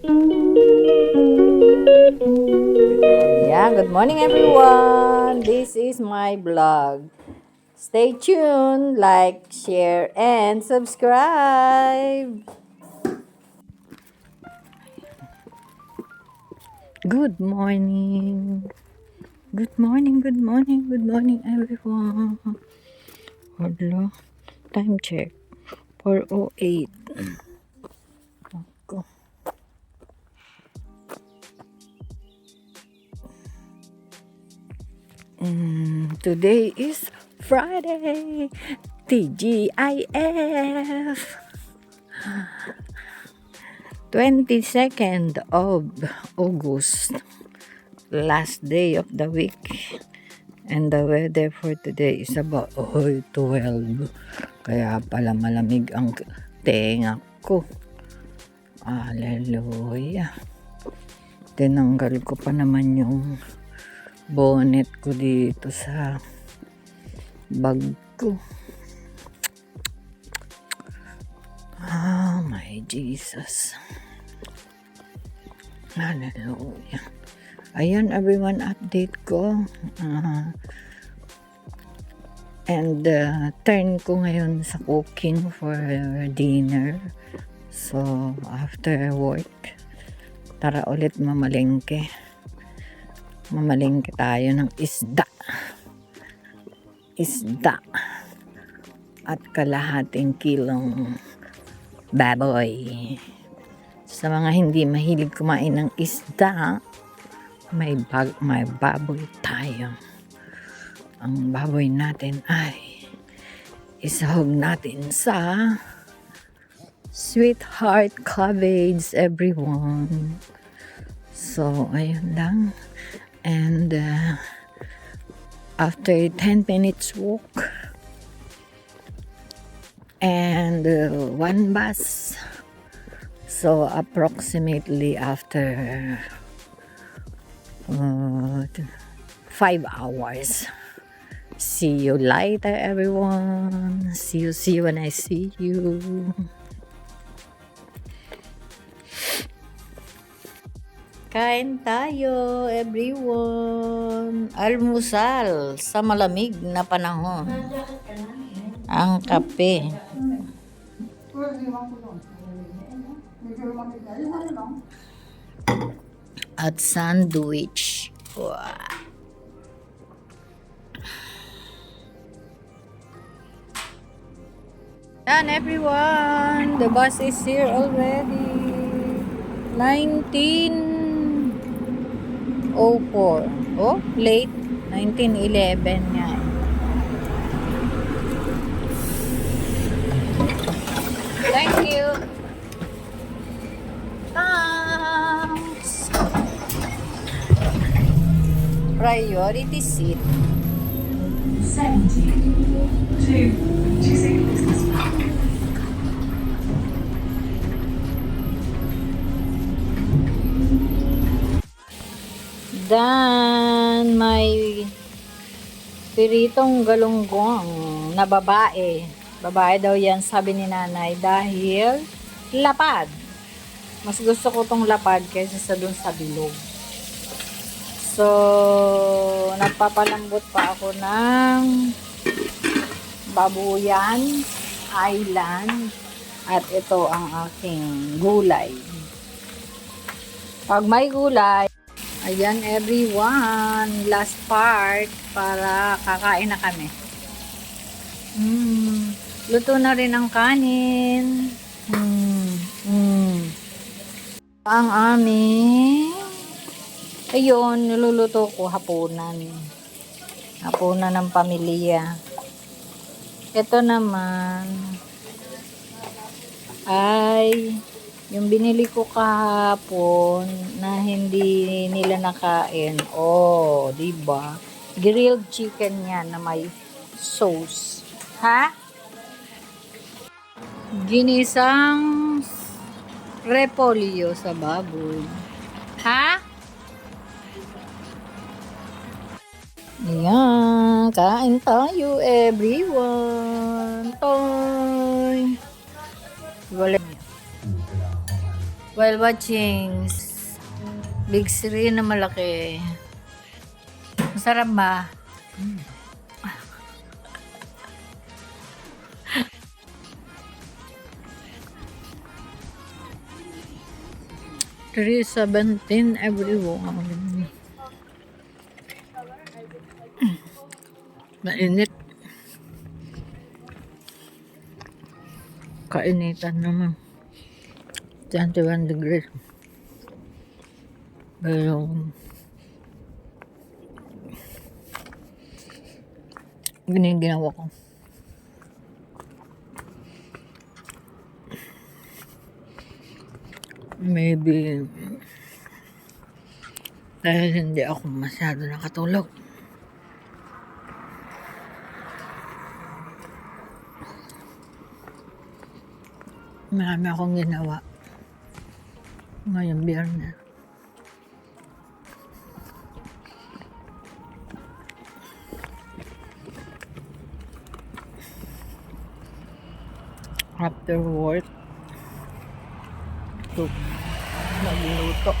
Yeah, good morning everyone. This is my vlog. Stay tuned, like, share, and subscribe. Good morning. Good morning, good morning, good morning everyone. Hello. Time check. 4:08. Go. Today is Friday. TGIF. 22nd of August. Last day of the week. And the weather for today is about 12. Kaya pala malamig ang tenga ko. Hallelujah. Tinanggal ko pa naman yung bonnet ko dito sa bag ko. My Jesus. Hallelujah. Ayan everyone, update ko. And turn ko ngayon sa cooking for dinner. So, after work, tara ulit mamalengke. Mamalengke tayo ng isda. Isda. At kalahating kilong baboy. Sa mga hindi mahilig kumain ng isda, may baboy tayo. Ang baboy natin ay isahog natin sa sweetheart cabbage, everyone. So, ayun lang. And after 10 minutes walk and one bus, so approximately after 5 hours. See you later everyone. See you when I see you. Kain tayo everyone. Almusal sa malamig na panahon. Ang kape. At sandwich. Wow. Yan everyone, the bus is here already. 19:04. Oh, late. 19:11 nga. Thank you. Thanks. Priority seat. 72 business park. Dan may piritong galunggong na babae. Babae daw yan, sabi ni nanay, dahil lapad. Mas gusto ko tong lapad kaysa sa dun sa bilog. So, nagpapalambot pa ako ng babuyan, island, at ito ang aking gulay. Pag may gulay, ayan everyone, last part para kakain na kami. Luto na rin ang kanin. Ang aming, ayun, niluluto ko hapunan. Hapunan ng pamilya. Ito naman ay yung binili ko kahapon na hindi nila nakain. Oh, diba? Grilled chicken yan na may sauce. Ha? Ginisang repolyo sa baboy. Ha? Ayan, kain tayo everyone. Toy. Wala. while watching Big 3 na malaki. Masarap ba? $3.17 everyone. Mainit. Kainitan naman. 21 degrees. Pero ginawa ko. Maybe dahil hindi ako masyado nakatulog. Marami akong ginawa ngayong Biyernes. After work, nagluto.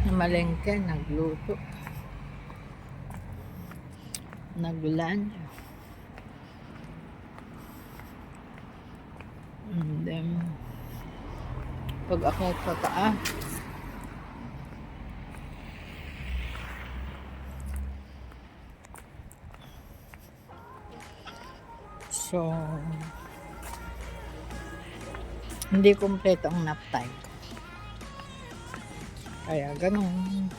Namalengke, nagluto. Nag-lunch. And then, pag ako sa taas, so, hindi kumpleto ang nap time. Kaya ganun.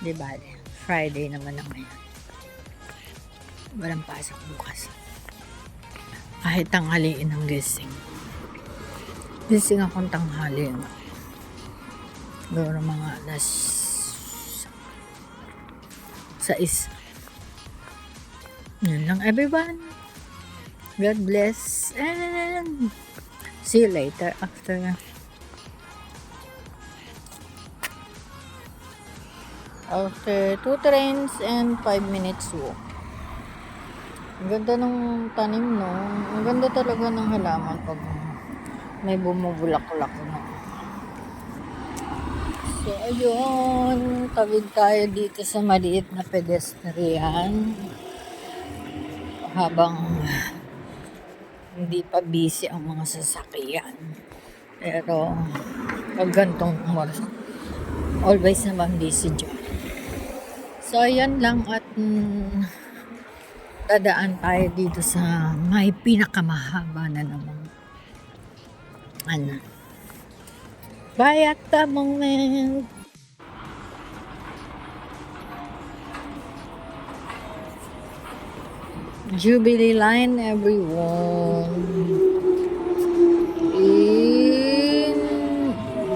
Di ba? Friday naman na ngayon. Walang pasok bukas. Kahit tanghaliin ang gising. Gising akong tanghali. Siguro mga alas 6. Yun lang everyone. God bless and see you later after 2 trains and 5 minutes walk. Ang ganda ng tanim, no? Ang ganda talaga ng halaman pag may bumubulak-ulak na. So, ayun. Tawid tayo dito sa maliit na pedestrian. Habang hindi pa busy ang mga sasakyan. Pero, pag gantong oras, always naman busy dyan. So, ayan lang at dadaan tayo dito sa may pinakamahaba na naman. Bye at the moment. Jubilee line, everyone.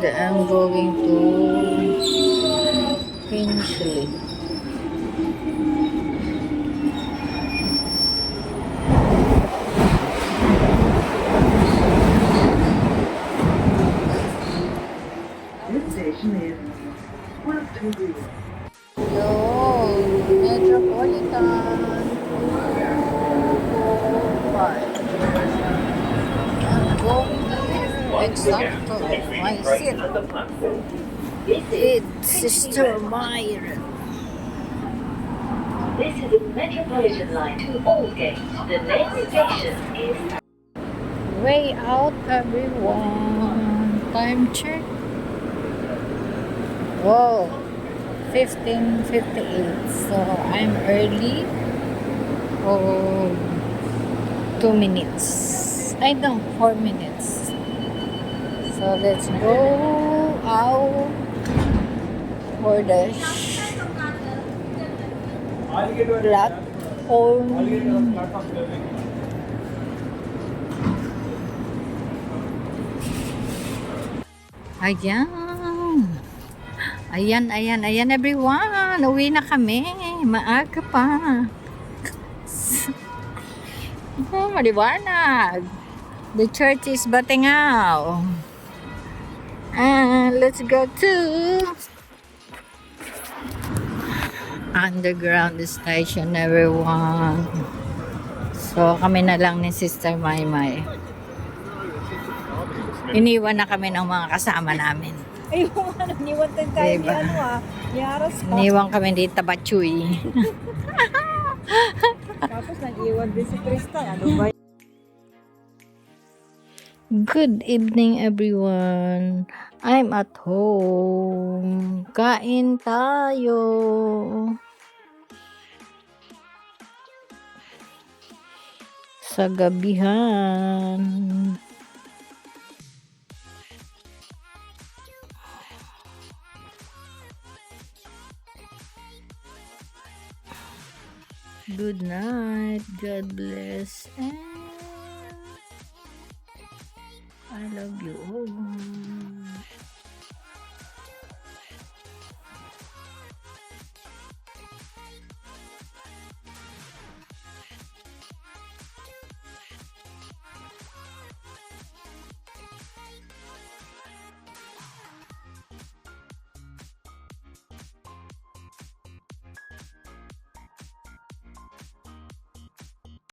I'm going to Finchley. Is 12 Yo, Metropolitan. 5. I'm going here exacto my seat. It's Sister Meyer. This is the Metropolitan line to Aldgate. The next station is Way out, everyone. Time check. Whoa, 15:58. So I'm early. Oh, 2 minutes. I know, 4 minutes. So let's go out for the platform. Ayan everyone. Uwi na kami. Maaga pa. Oh, maliwanag. The church is Batingao. And let's go to underground station, everyone. So, kami na lang ni Sister Maymay. Iniwan na kami ng mga kasama namin. Ay, niwantan tayo Diba? ni Aras pa. Iniwan kami dito Batchoy. Tapos nag-iwan din si Tristan. Ano ba? Good evening everyone. I'm at home. Kain tayo. Sa gabihan. Good night. God bless. And I love you all.